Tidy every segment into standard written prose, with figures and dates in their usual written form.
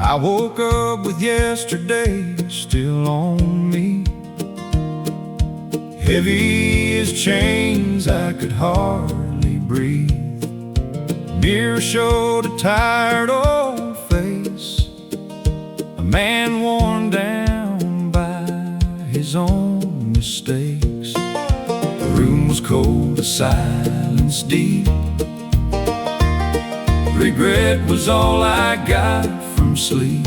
I woke up with yesterday still on me, heavy as chains, I could hardly breathe. Mirror showed a tired old face, a man worn down by his own mistakes. The room was cold, the silence deep. Regret was all I got from sleep.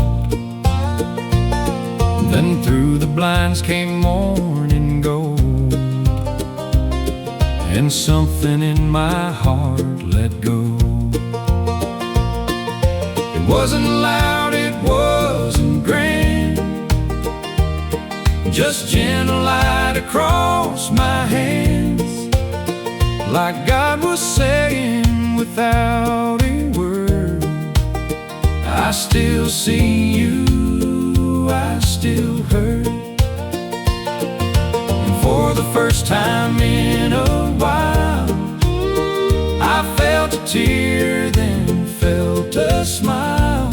Then through the blinds came morning gold, and something in my heart let go. It wasn't loud, it wasn't grand, just gentle light across my hands, like God was saying without a word, I still see you, I still hurt. And for the first time in a while, I felt a tear, then felt a smile.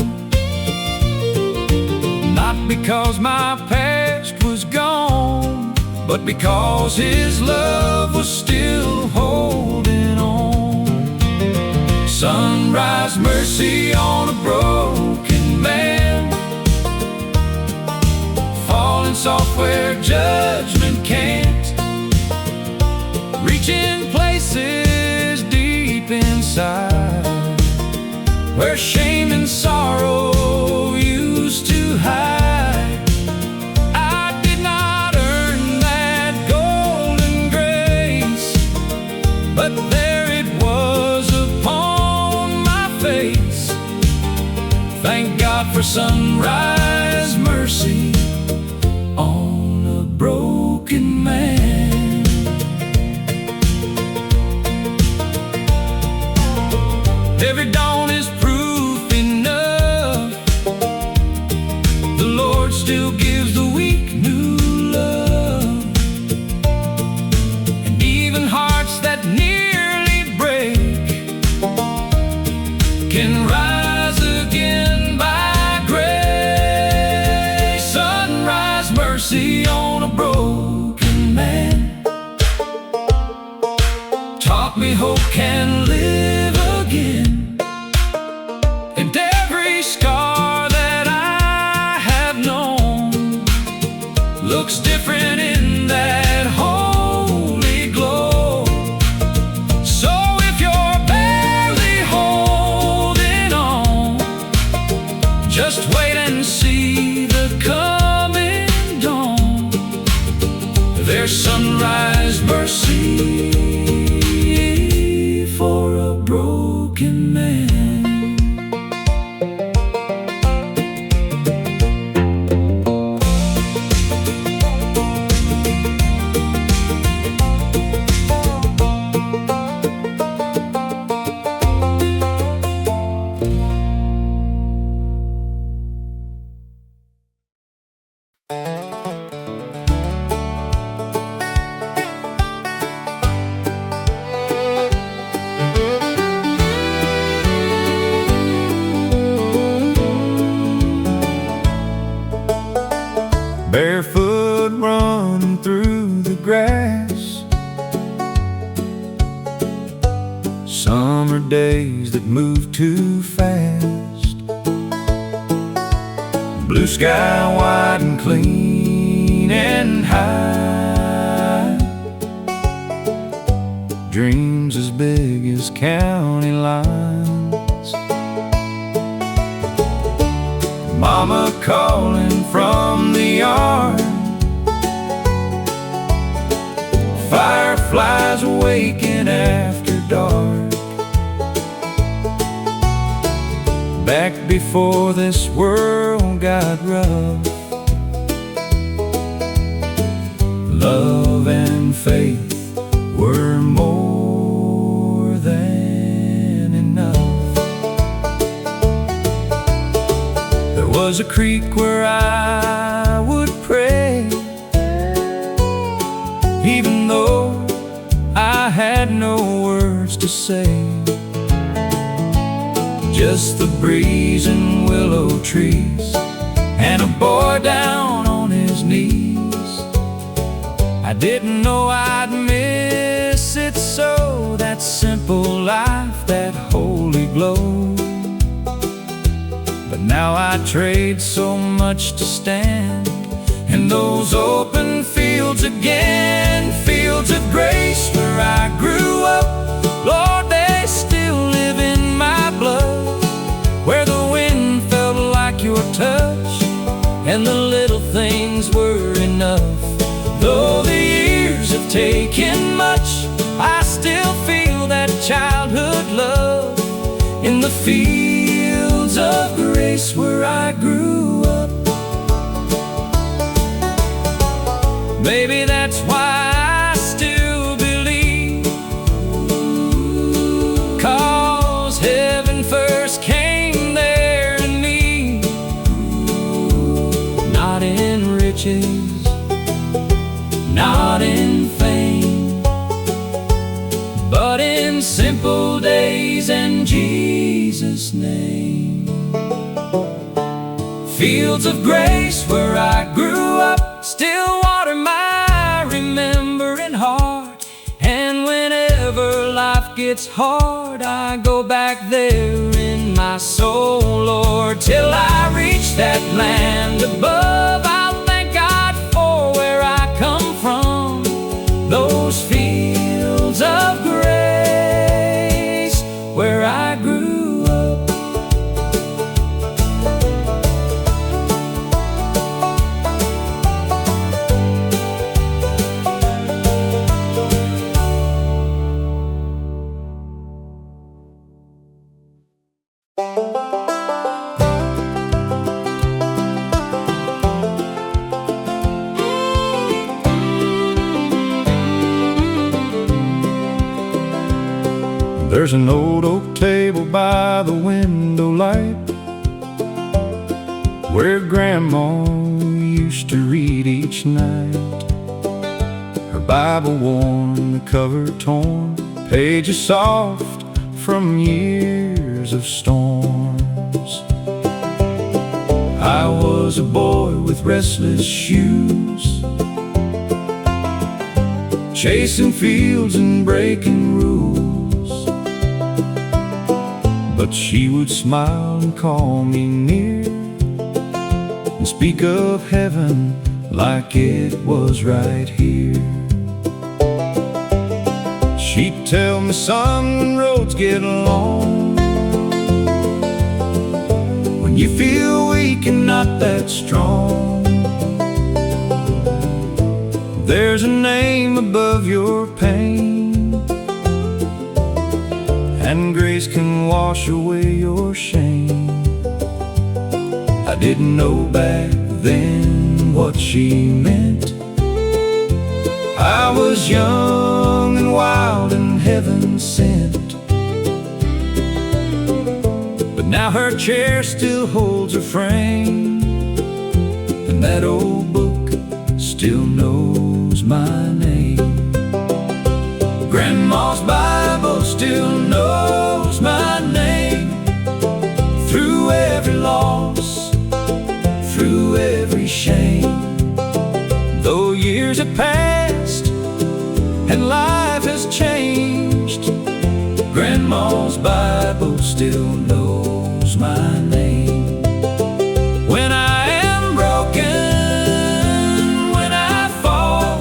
Not because my past was gone, but because His love was still holding on. Sunrise mercy on a broken man, falling soft where judgment can't, reaching places deep inside where shame and sorrow used to hide. I did not earn that golden grace, but there it was upon my face. Thank God for sunrise mercy on a broken man. Every dawn is proof enough, the Lord still gives the weak new love. And even hearts that nearly break can rise again by grace. Sunrise mercy on a broken man taught me hope can live again. And every scar that I have known looks different in that holy glow. So if you're barely holding on, just wait and see the coming dawn. There's sunrise mercy for a broken man. Barefoot running through the grass, summer days that move too fast, blue sky wide and clean and high, dreams as big as county lines, mama calling from the yard, fireflies awaking after dark. Back before this world got rough, love and faith were more than enough. There was a creek where I would pray, even though I had no words to say. just the breeze and willow trees, and a boy down on his knees. I didn't know I'd miss it so, that simple life, that holy glow. But now I trade so much to stand in those open fields again, fields of grace where I grew up. Lord, they still live in my blood, where the wind felt like your touch, and the little things were enough. Though the years have taken much, I still feel that childhood love in the fields of grace where I grew up. Maybe that's why I still believe, 'cause heaven first came there to me. Not in riches, not in fame, but in simple days and Jesus' name. Fields of grace where I grew up, still water my remembering heart. And whenever life gets hard, I go back there in my soul, Lord, till I reach that land above. I'll thank God for where I come from, those fields of grace where I grew up. There's an old oak table by the window light, where Grandma used to read each night. Her Bible worn, the cover torn, pages soft from years of storms. I was a boy with restless shoes, chasing fields and breaking rules. But she would smile and call me near, and speak of heaven like it was right here. She'd tell me, son, when roads get long, when you feel weak and not that strong, there's a name above your pain, and grace can wash away your shame. I didn't know back then what she meant. I was young and wild and heaven sent. But now her chair still holds her frame, and that old book still knows my name. Grandma's Bible still knows my name, through every loss, through every shame. Though years have passed and life has changed, Grandma's Bible still knows my name. When I am broken, when I fall,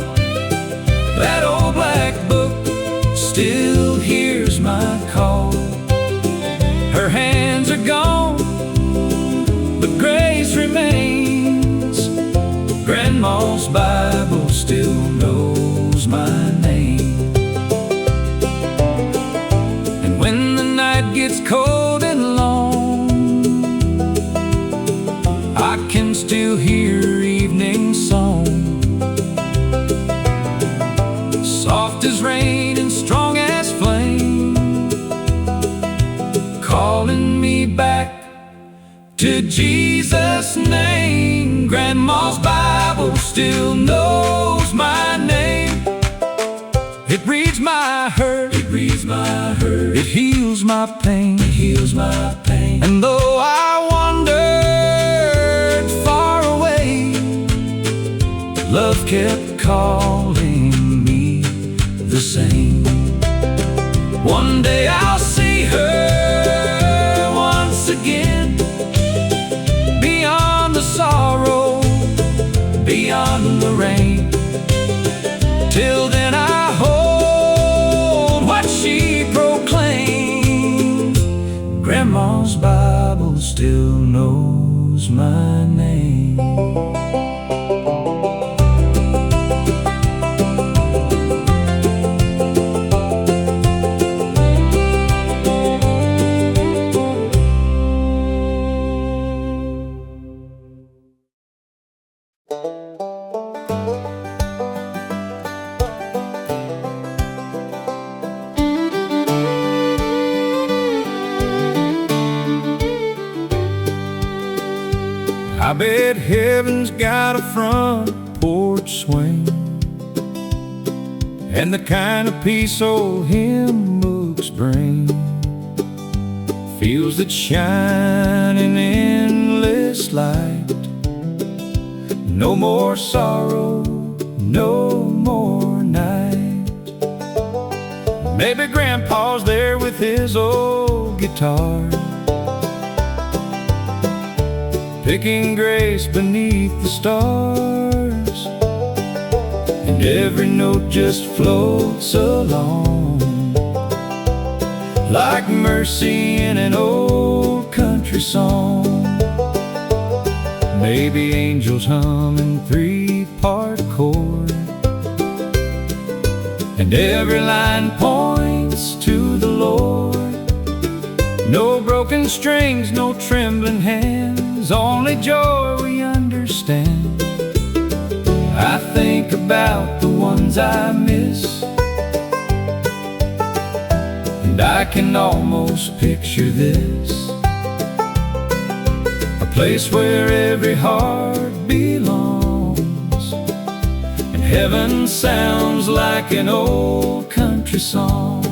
that old black book still hears my call. Her hands are gone, but grace remains. Grandma's Bible still knows my name. And when the night gets cold and long, I can still hear her evening song, soft as rain and strong as flame, calling me back to Jesus' name. Grandma's Bible still knows my name. It reads my hurt, it reads my hurt, it heals my pain, it heals my pain. And though I wandered far away, love kept calling me the same. One day I'll see her once again, beyond the sorrow, beyond the rain. Till then I hold what she proclaimed. Grandma's Bible still knows my name. I bet heaven's got a front porch swing, and the kind of peace old hymn books bring, fields that shine in endless light. No more sorrow, no more night. Maybe Grandpa's there with his old guitar, picking grace beneath the stars, and every note just floats along like mercy in an old country song. Maybe angels hum in three-part chord, and every line points to the Lord. No broken strings, no trembling hands, only joy we understand. I think about the ones I miss, and I can almost picture this, a place where every heart belongs, and heaven sounds like an old country song.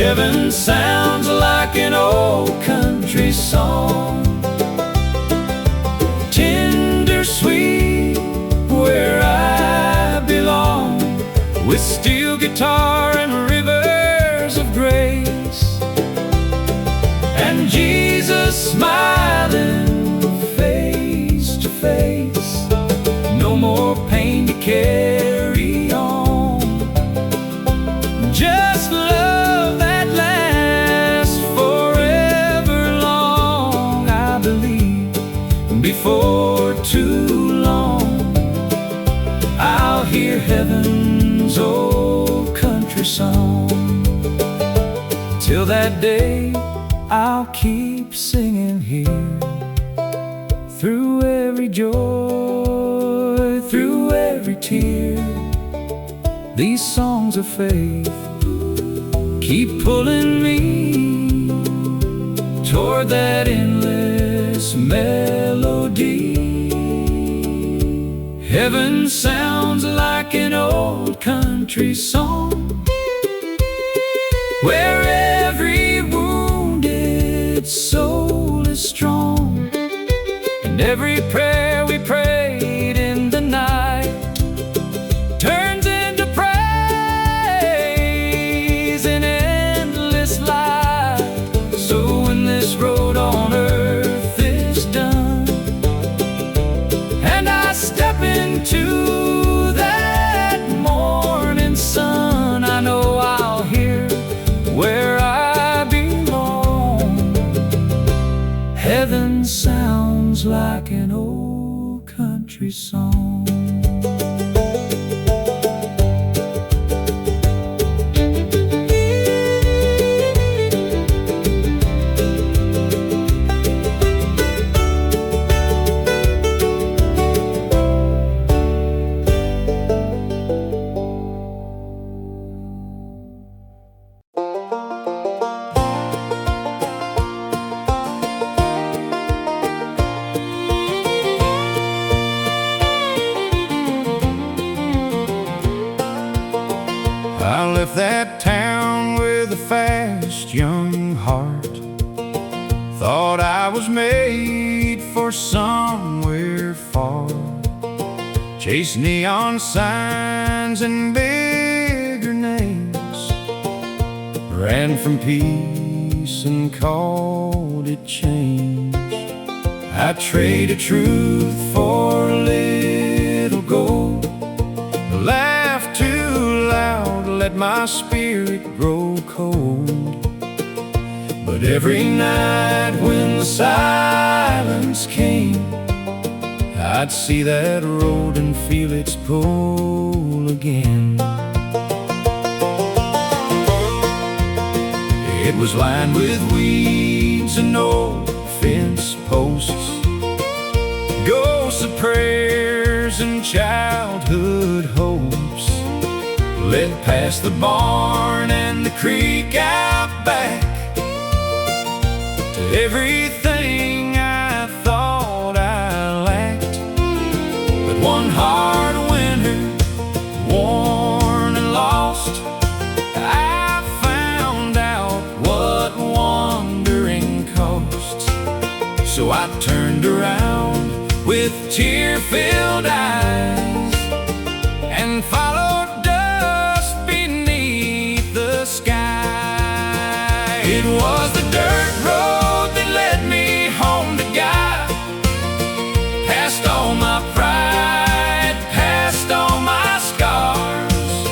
Heaven sounds like an old country song, tender, sweet, where I belong, with steel guitar and rivers of grace, and Jesus smiling face to face. No more pain to carry on, just love that lasts forever long. I believe before too long I'll hear heaven's old country song. Till that day I'll keep singing here, through every joy, through every tear. These songs of faith keep pulling me toward that endless melody. Heaven sounds like an old country song, where every wounded soul is strong, and every prayer we prayed in the night turns into praise in endless light. So when this road on earth is done, and I step into that morning sun, I know I'll hear where I belong. Heaven sounds like an old country song. I left that town with a fast young heart, Thought I was made for somewhere far, chase neon signs and bigger names, ran from peace and called it change. I traded truth for a little gold, laughed too loud, let my spirit grow cold. But every night when the silence came, I'd see that road and feel its pull again. It was lined with weeds and old fence posts, ghosts of prayers and childhood hopes, led past the barn and the creek out back to everything I thought I lacked. But one hard winter, worn and lost, I found out what wandering costs. So I turned around with tear-filled eyes and followed dust beneath the sky. It was the dirt road that led me home to God, past all my pride, past all my scars,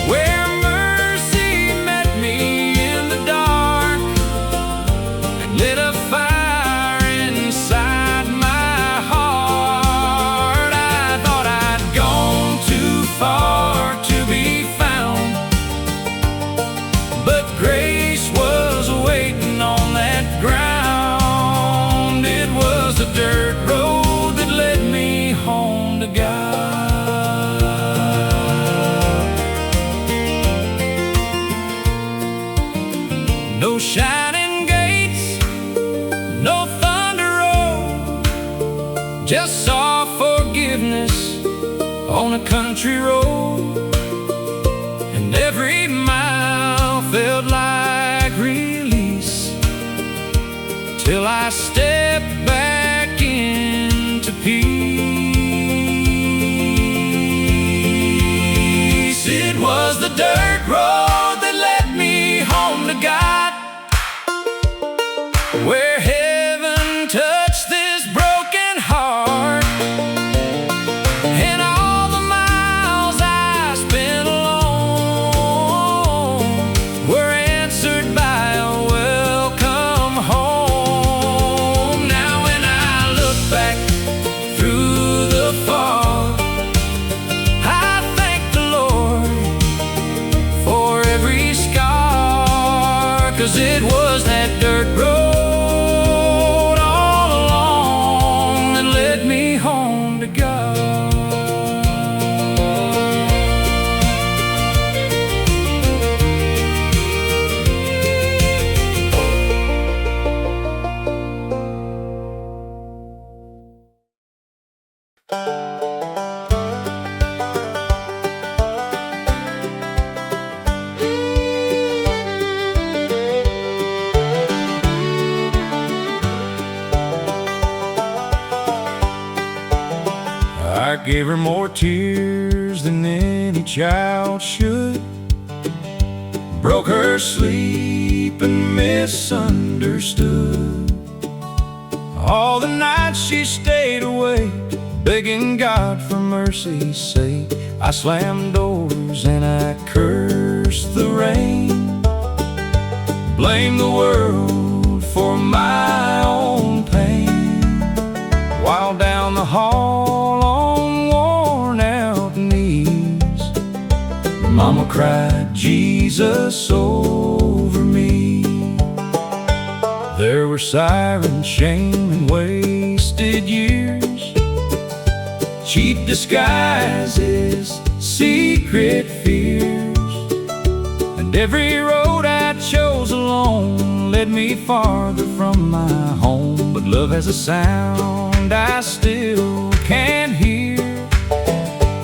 where mercy met me in the dark and lit a fire inside my heart. I thought I'd gone too far to be found, but grace was waiting on that ground. It was the dirt road that led me home to God. No shining gates, no thunder road, just saw forgiveness on a country road. And every mile felt like release, till I stepped back into peace. It was the dirt road that led me home to God, where heaven touched this broken heart. And all the miles I spent alone were answered by a welcome home. Now when I look back through the fog, I thank the Lord for every scar, 'cause it was that dirt road all along that led me home to God. I gave her more tears than any child should, broke her sleep and misunderstood. All the nights she stayed awake, begging God for mercy's sake. I slammed doors and I cursed the rain, blamed the world for my own pain. While down the hall on worn-out knees, Mama cried Jesus over me. There were sirens, shame, and wasted years, cheap disguises, secret fears. And every road I chose alone led me farther from my home. But love has a sound I still can't hear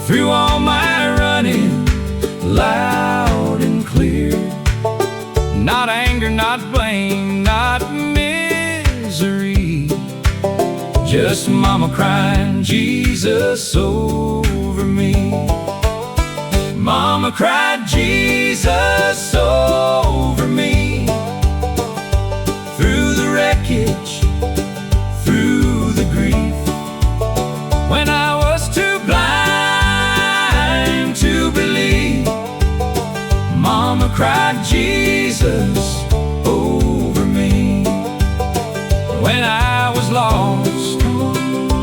through all my running, loud and clear. Not anger, not blame, not misery, Just Mama crying Jesus over me. Mama cried Jesus over me. Through the wreckage, through the grief, when I was too blind to believe, Mama cried Jesus over me. When I was lost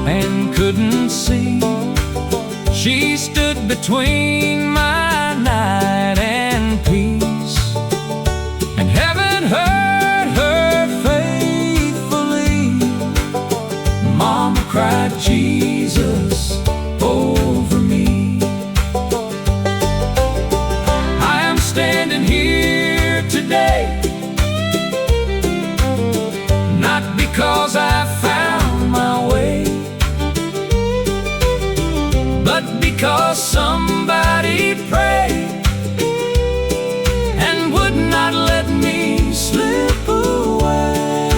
and couldn't see, she stood between my night and peace, and heaven heard her faithfully. Mama cried Jesus over me. I am standing here today, not because I found my way, but because somebody prayed and would not let me slip away.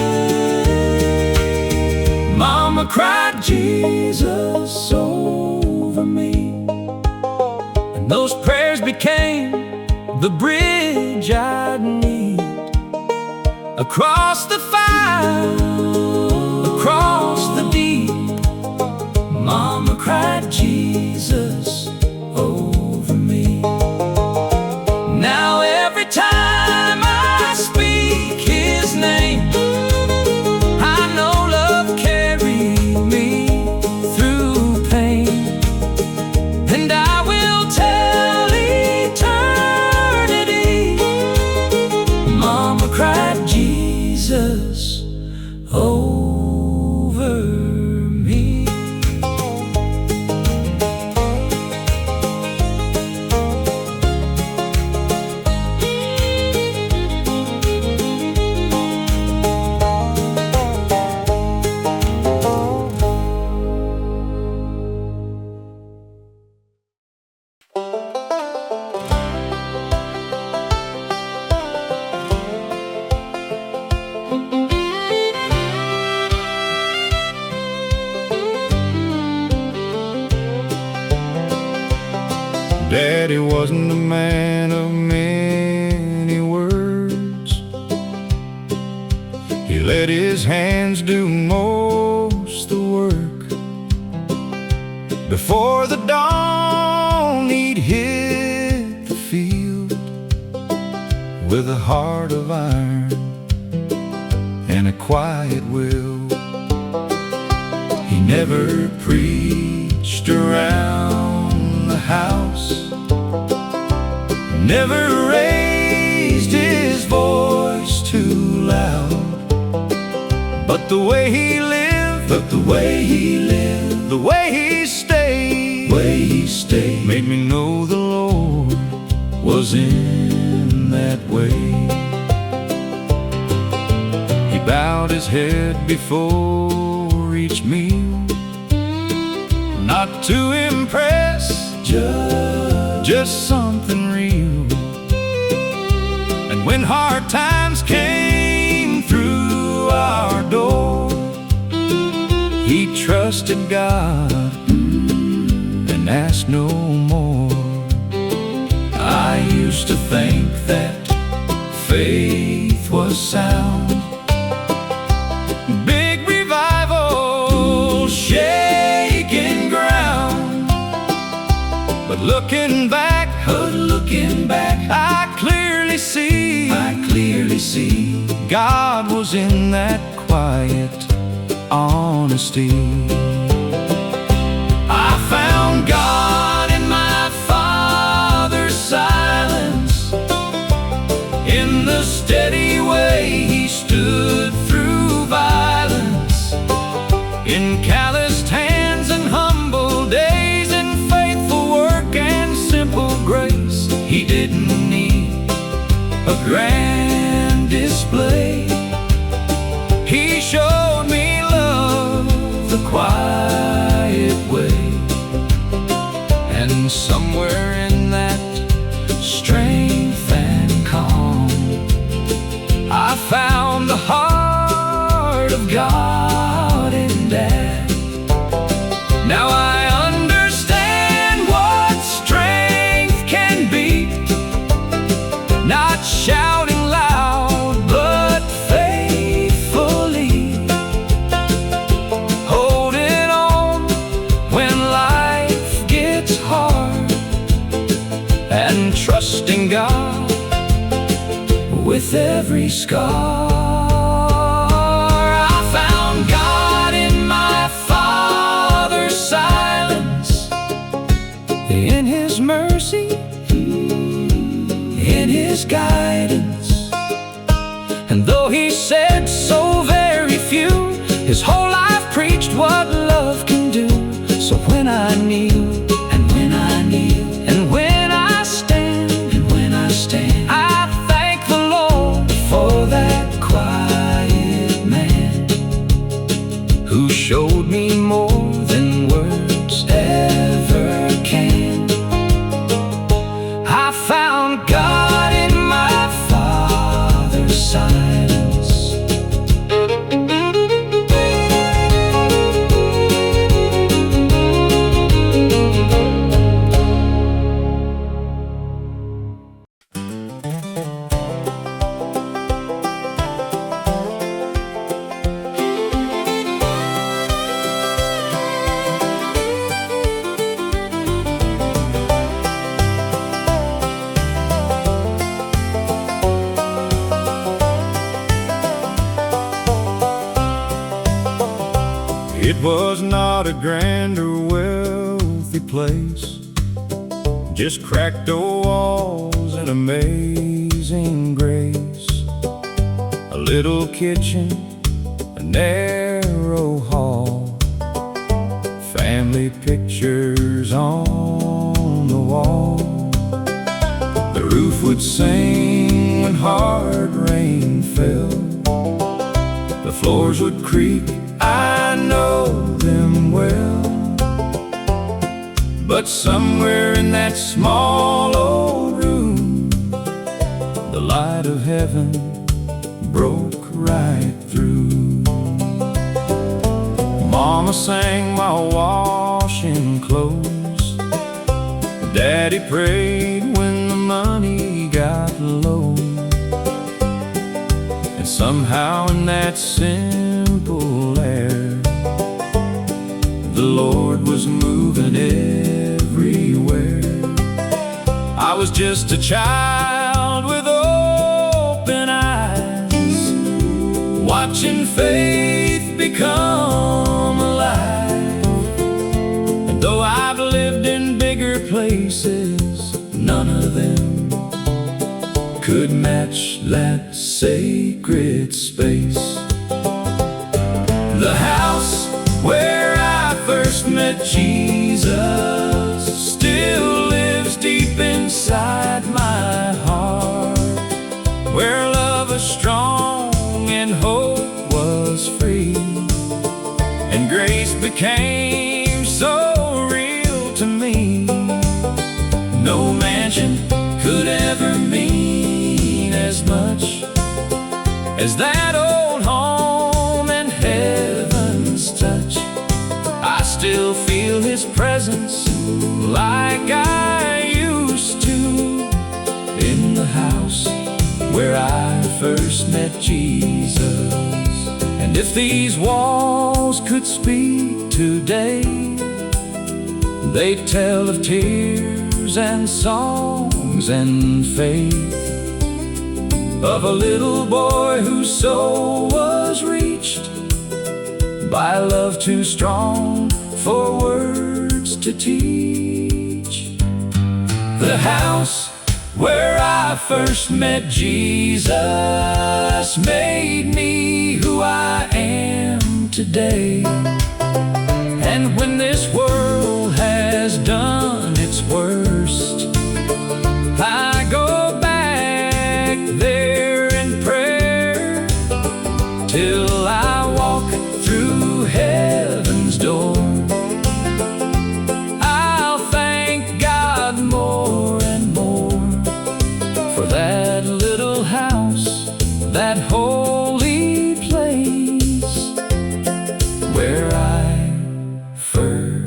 Mama cried Jesus over me, and those prayers became the bridge I'd need across the fire, across the deep. Mama cried Jesus over me. Now every time I speak His name, I know love carried me through pain, and I will tell eternity, Mama cried Jesus over me. Daddy wasn't a man of many words. He let his hands do most the work. Before the dawn, he'd hit the field with a heart of iron and a quiet will. He never preached around the house, never raised his voice too loud. But the way he lived, the way he stayed, made me know the Lord was in that way. He bowed his head before each meal, not to impress, just something real. And when hard times came through our door, he trusted God and asked no more. I used to think that faith was sound, big revival, shaking ground. But looking back, I clearly see God was in that quiet honesty. I found God in my father's silence, in the steady way he stood through violence, in calloused hands and humble days, in faithful work and simple grace. He didn't need a grand display. He showed me love the quiet way. And somewhere in that strength and calm, I found the heart of God in Dad. every scar. I found God in my Father's silence, in His mercy, in His guidance. and though He said so very few, His whole life preached what love can do. So when I kneel, And when I kneel, and when I stand, and when I stand, I thank the Lord for that quiet man who showed me more than words ever can. I found God in my Father's silence. It was not a grand or wealthy place, just cracked old walls and amazing grace. A little kitchen, a narrow hall, family pictures on the wall. The roof would sing when hard rain fell, the floors would creak, I know them well. But somewhere in that small old room, the light of heaven broke right through. Mama sang while washing clothes, Daddy prayed when the money got low. And somehow in that simple air, the Lord was moving everywhere. I was just a child with open eyes, watching faith become alive. And though I've lived in bigger places, none of them could match that sacred space. The house where I first met Jesus still lives deep inside my heart, where love was strong and hope was free, and grace became so real to me. No mansion could ever mean as much as that old home and heaven's touch. I still feel His presence like I used to in the house where I first met Jesus. And if these walls could speak today, they'd tell of tears and songs and faith, of a little boy whose soul was reached by love too strong for words to teach. The house where I first met Jesus made me who I am today. And when this world has done its worst, I go back there in prayer till I walk through heaven's door. I'll thank God more and more for that little house, that holy place where I first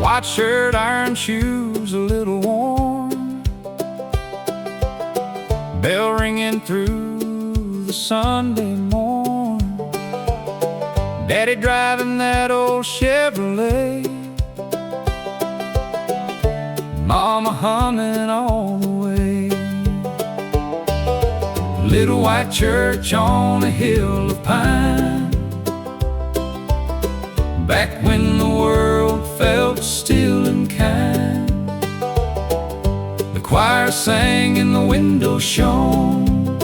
white shirt, iron shoes, a little warm, bell ringing through the Sunday morn, Daddy driving that old Chevrolet, Mama humming all the way. Little white church on a hill of pine, back when the world felt still and kind. The choir sang and the window shone,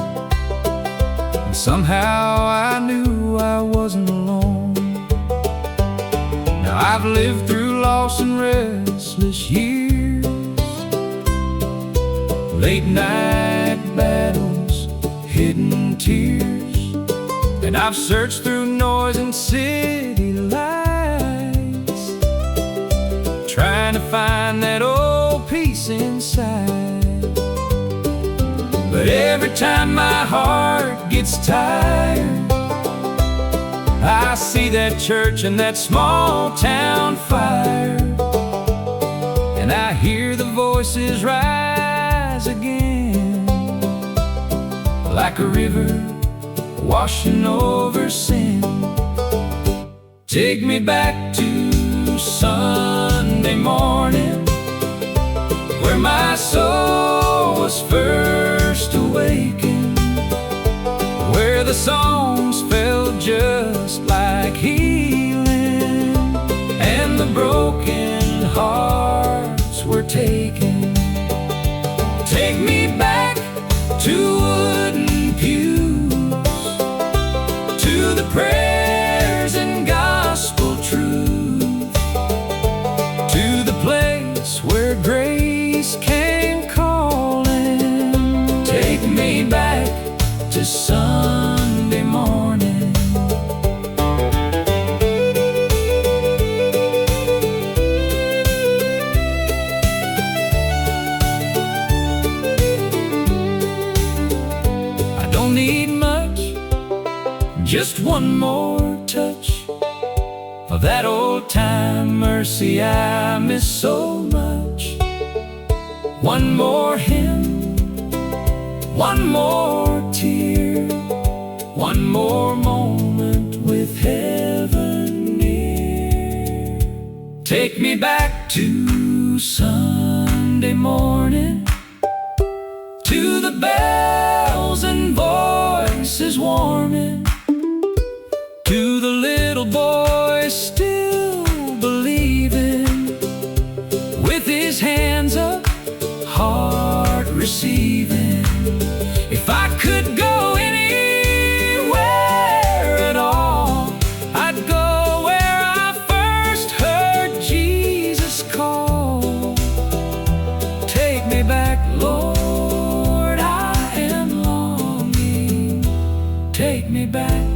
and somehow I knew I wasn't alone. Now I've lived through lost and restless years, late night battles, hidden tears, and I've searched through noise and city lights, trying to find that old peace inside. But every time my heart gets tired, I see that church and that small town fire, and I hear the voices rise again, like a river washing over sin. Take me back to Sunday morning, where my soul was first awakened, where the songs felt just like healing, and the broken hearts were taken. Take me back to wooden pews, to the prayers and gospel truth, to the place where grace came calling. Take me back to Sunday morning. I don't need much, just one more touch of that old time mercy I miss so much. One more hymn, one more tear, one more moment with heaven near. Take me back to Sunday morning, to the bells and voices warming, to the little boy still believing, with his hands up, heart receiving. If I could go anywhere at all, I'd go where I first heard Jesus call. Take me back, Lord, I am longing. Take me back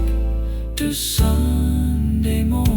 to Sunday morning.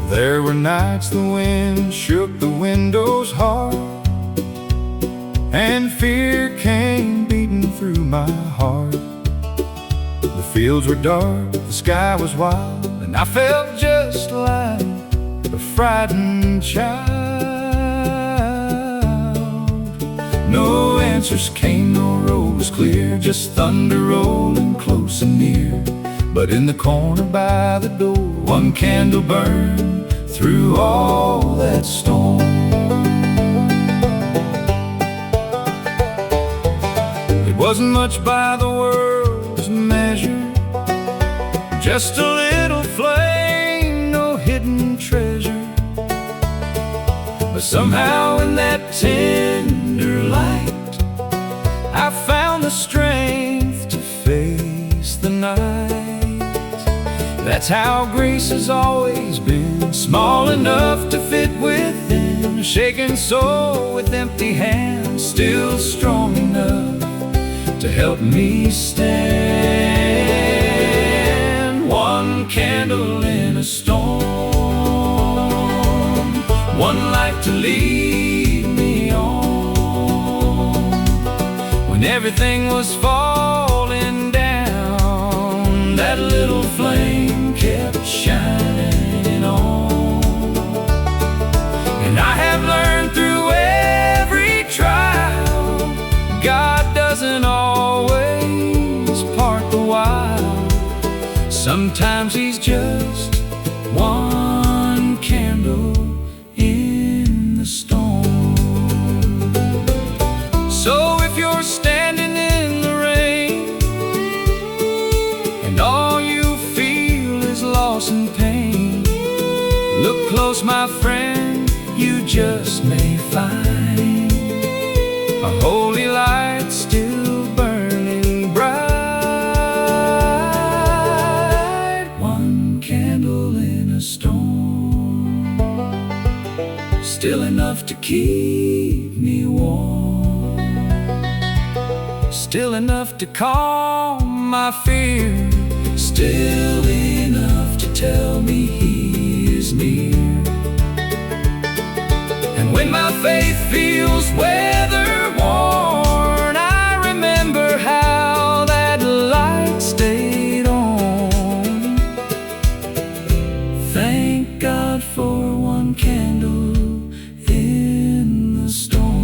There were nights the wind shook the windows hard, and fear came beating through my heart. The fields were dark, the sky was wild, and I felt just like a frightened child. No answers came, no road was clear, just thunder rolling close and near. But in the corner by the door, one candle burned through all that storm. It wasn't much by the world's measure, just a little flame, no hidden treasure. But somehow in that tender light, I found the strength to face the night. That's how grace has always been, small enough to fit within, a shaken soul with empty hands, still strong enough to help me stand. One candle in a storm, one light to lead me on. When everything was falling down, that little flame kept shining on. And I have learned through every trial, God doesn't always part the while. Sometimes He's just one candle in the storm. So if you're standing in the rain and all you feel is loss and pain, look close, my friend, you just may find a holy light still burning bright. One candle in a storm, still enough to keep me warm, still enough to calm my fear, still enough to tell me He is near. And when my faith feels weather-worn, I remember how that light stayed on. Thank God for one candle in the storm.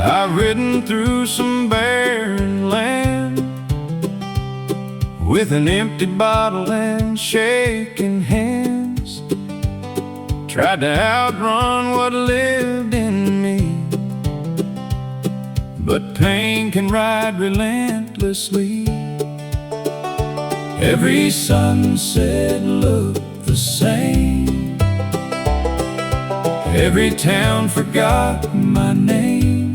I've ridden through some barren land with an empty bottle and shaking hands. Tried to outrun what lived in me, but pain can ride relentlessly. Every sunset looked the same, every town forgot my name,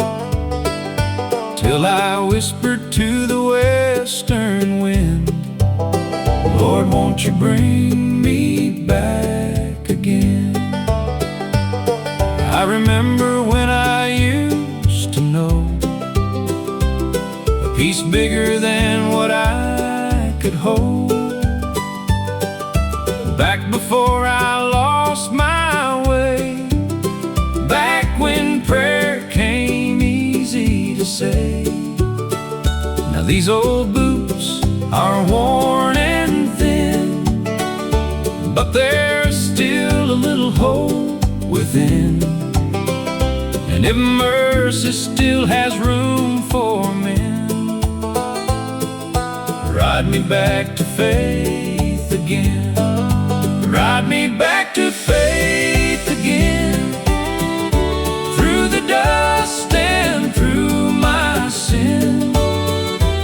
till I whispered to the western wind, Lord, won't you bring me back again? I remember when I used to know a peace bigger than what I could hold. Back before I lost my way, back when prayer came easy to say. Now these old boots are worn and thin, but there's still a little hope within. And if mercy still has room for men, ride me back to faith again. Ride me back to faith again. Through the dust and through my sin,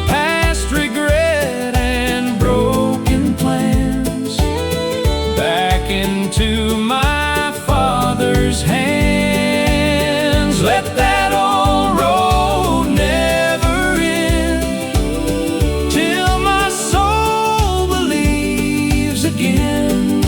past regret and broken plans, back into my Father's hands. Let that old road never end, till my soul believes again.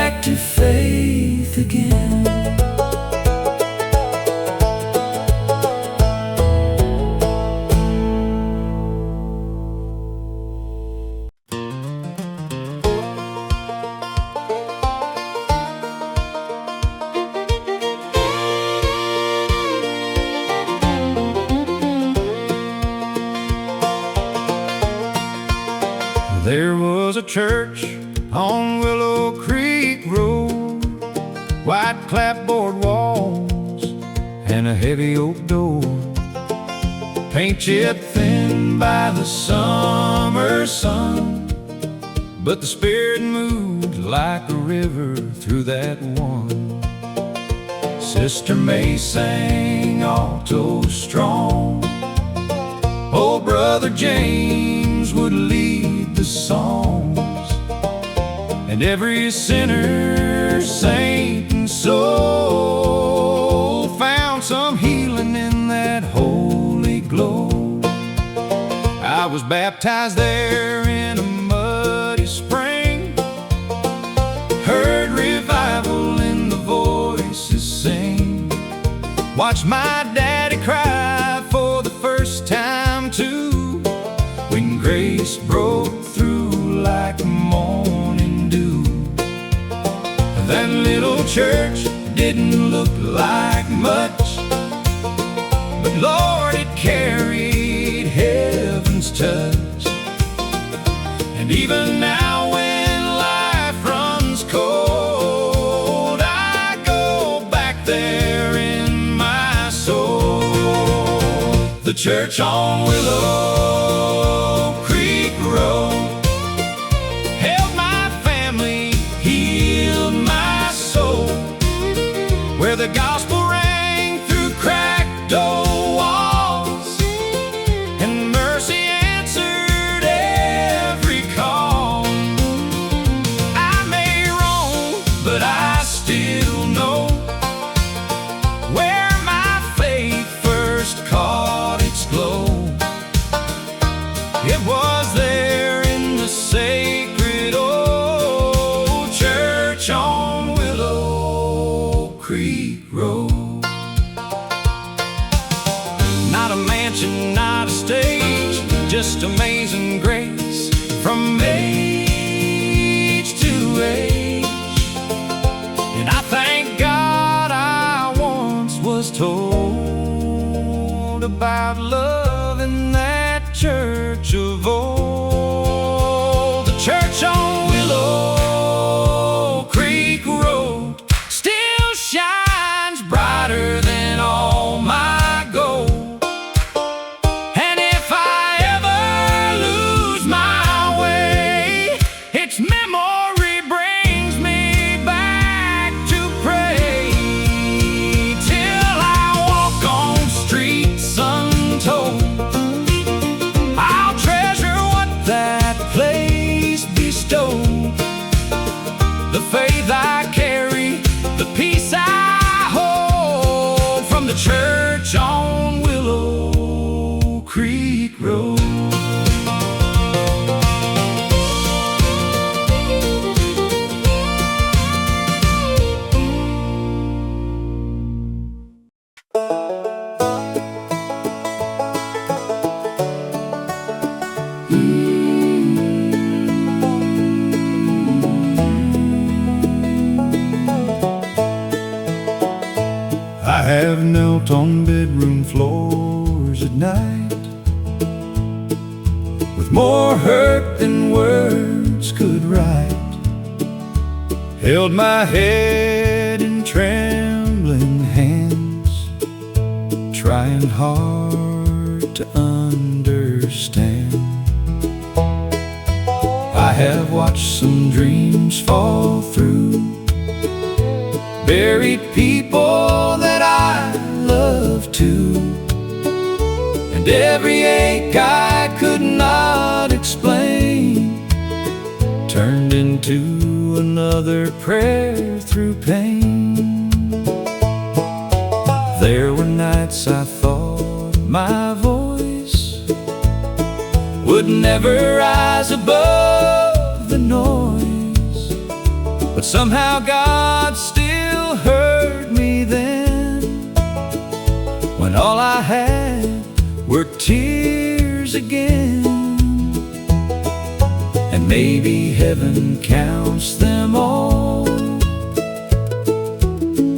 back to faith again. There was a church on Willow Creek Road, white clapboard walls and a heavy oak door, paint chipped thin by the summer sun. But the Spirit moved like a river through that one. Sister May sang alto strong, old Brother James would lead the songs, and every sinner, saint, and soul found some healing in that holy glow. I was baptized there in a muddy spring, heard revival in the voices sing, watched my daddy cry for the first time too, when grace broke through like morning dew. That little church didn't look like much, but Lord, it carried heaven's touch. And even now when life runs cold, I go back there in my soul. The church on Willow Creek Road held my family, healed my soul, where the gospel rang through cracked old walls, and mercy answered every call. I may roam, but I still know where my faith first caught its glow. It was there in the sacred old church on Willow Creek Road. Not a mansion, not a stage, just amazing grace from age to age. And I thank God I once was told about love in that church of old. The church on Willow Creek Road still shines brighter than all my gold. And if I ever lose my way, its memory brings me back to pray, till I walk on streets untold. I'll treasure what that place bestowed, the faith I carry, the peace I hold, from the church on Willow Creek Road. I have knelt on bedroom floors at night, with more hurt than words could write, held my head in trembling hands, trying hard to understand. I have watched some dreams fall through, buried people that I love too, and every ache I could not explain turned into another prayer through pain. There were nights I thought my voice would never rise above the noise, but but somehow God still heard me then, when all I had were tears again. And maybe heaven counts them all,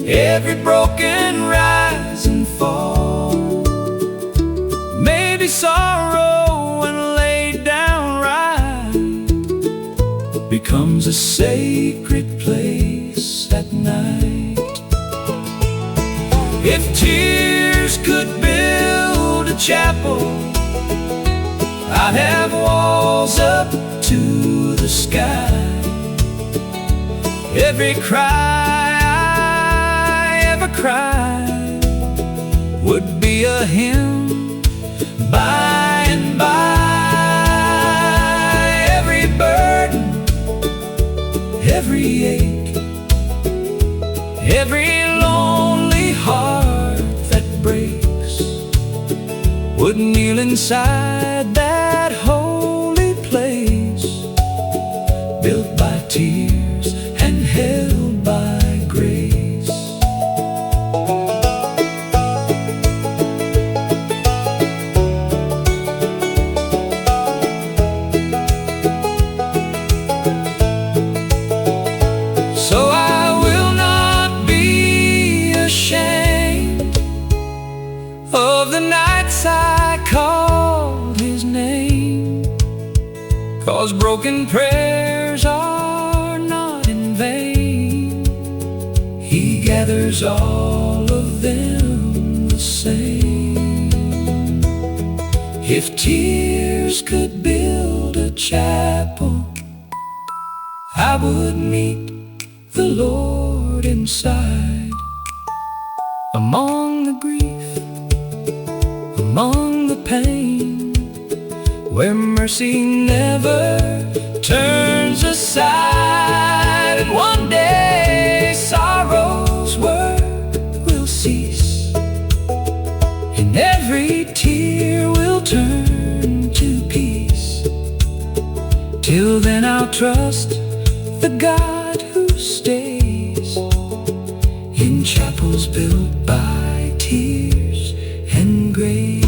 every broken rise and fall. Maybe sorrow when laid down right becomes a sacred place at night. If tears could build a chapel, I'd have walls up to the sky. Every cry I ever cried would be a hymn by and by. Every burden, every ache, every lonely heart that breaks would kneel inside that holy place, built by tears and held by grace. So I will not be ashamed of the nights I called His name, 'cause broken prayers are not in vain. He gathers all of them the same. If tears could build a chapel, I would meet the Lord inside, among the grief, among the pain, where mercy never turns aside. And one day sorrow's work will cease, and every tear will turn to peace. Till then I'll trust the God who stays in chapels built by tears and grace.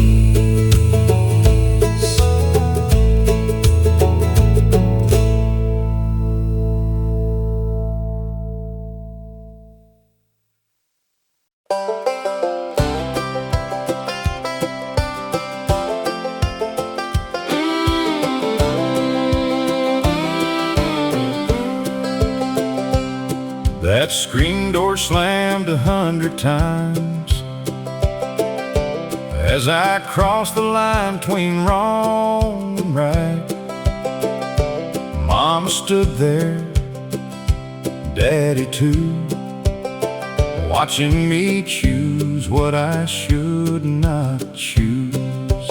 That screen door slammed 100 times as I crossed the line between wrong and right. Mama stood there, Daddy too, watching me choose what I should not choose.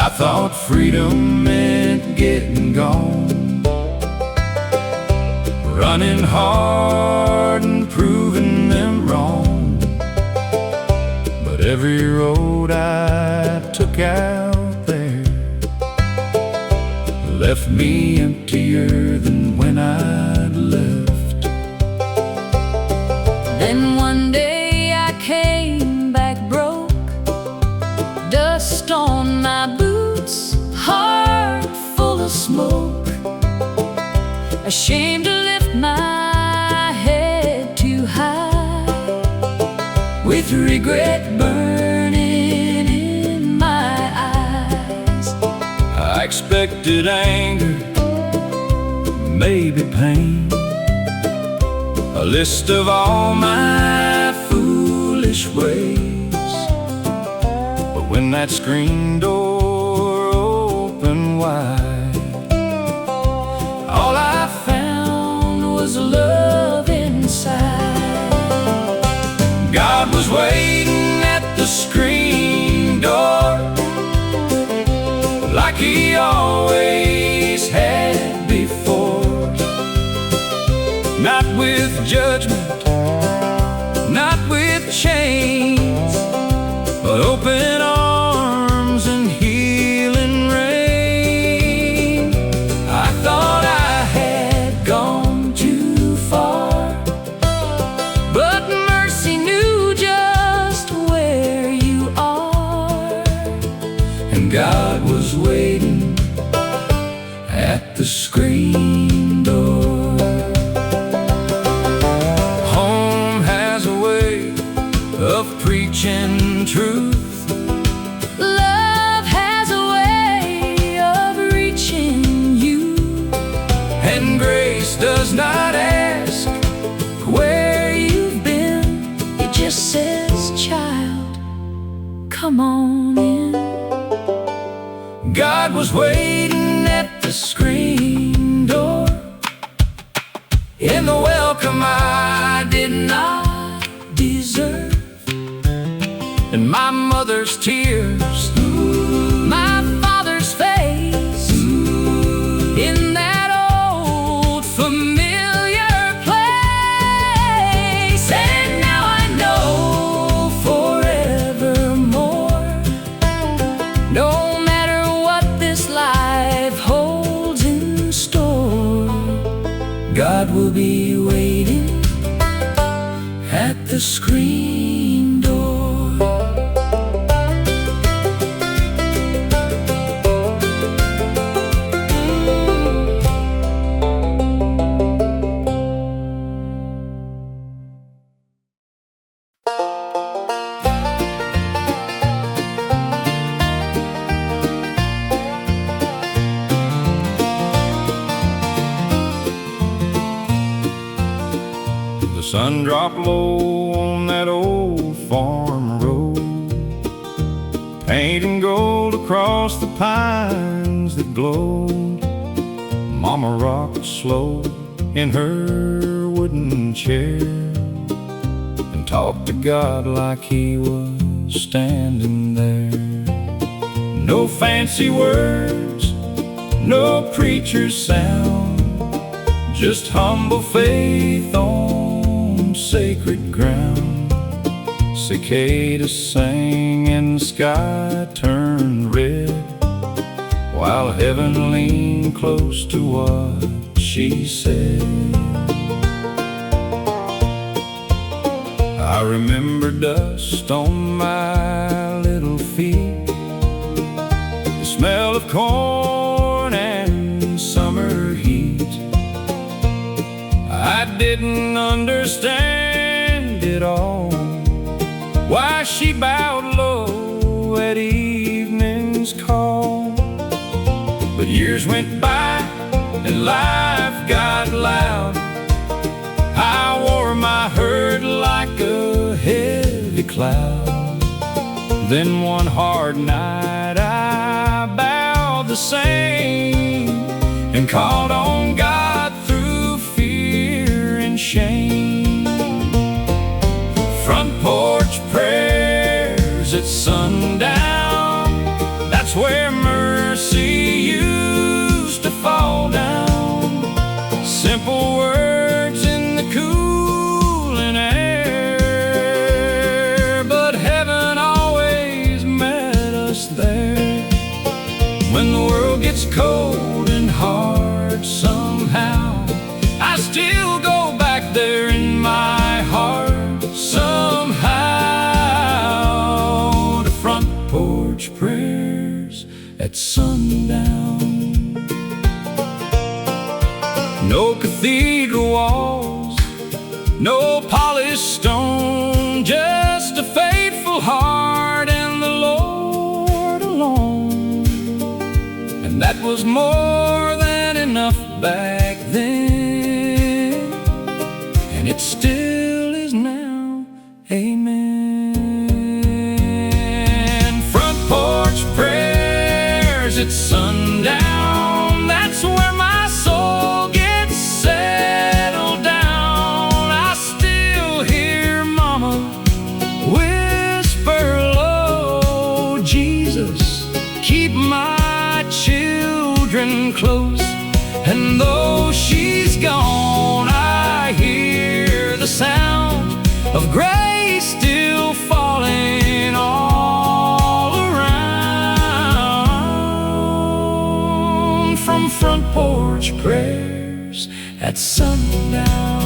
I thought freedom meant getting gone, running hard and proving them wrong. But every road I took out there left me emptier than when I'd left. Then one day I came back broke, dust on my boots, heart full of smoke, ashamed to lift my head too high, with regret burning in my eyes. I expected anger, maybe pain, a list of all my foolish ways. But when that screen door opened wide, all I found was love inside. God was waiting at the screen door, like He always had before. Not with judgment, not with chains, but open arms and healing rain. I thought I had gone too grace does not ask where you've been. It just says, child, come on in. God was waiting at the screen door, in the welcome I did not deserve. And my mother's tears, my father's face, in that old familiar place. And now I know forevermore, no matter what this life holds in store, God will be waiting at the screen door. The sun dropped low on that old farm road, painting gold across the pines that glowed. Mama rocked slow in her wooden chair and talked to God like He was standing there. No fancy words, no preacher's sound, just humble faith on sacred ground. Cicadas sang and the sky turned red, while heaven leaned close to what she said. I remember dust on my little feet, the smell of corn and summer heat. I didn't understand it all, why she bowed low at evening's call. But years went by and life got loud. I wore my hurt like a heavy cloud. Then one hard night I bowed the same and called on God through fear and shame. Front porch prayers at sundown, that's where mercy used to fall down. Simple words in the cooling air, but heaven always met us there. When the world gets cold and hard somehow, I still go back there in my heart somehow, to front porch prayers at sundown. No cathedral walls, no polished stone, just a faithful heart and the Lord alone. And that was more than enough back then, and it still is now. Amen. Front porch prayers at sundown, that's where my soul gets settled down. I still hear Mama whisper low, Jesus, keep my children close. And though she's gone, I hear the sound of grace still falling all around. From front porch prayers at sundown.